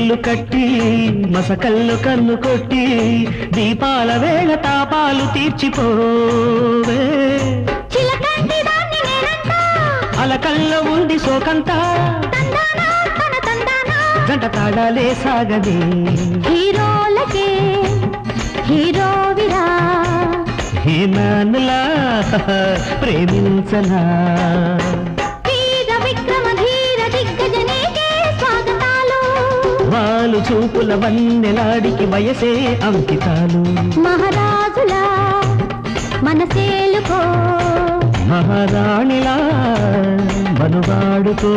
ముడుపులు కట్టి మసకల్లు కన్ను కొట్టి దీపాల వేళ తాపాలు తీర్చిపోవే అలకల్లో ఉంది సోకంతా గంట తాడాలే సాగదే హీరోలకే హీరోవిరా హీనానులా ప్రేమించనా వీర విక్రమ ధీర దిగ్గజనేకే స్వాగతాలు వాలు చూపుల వన్నెలాడికి వయసే అంకితాలు మహారాజులా మనసేలుకో మహారాణిలా మనువాడుకో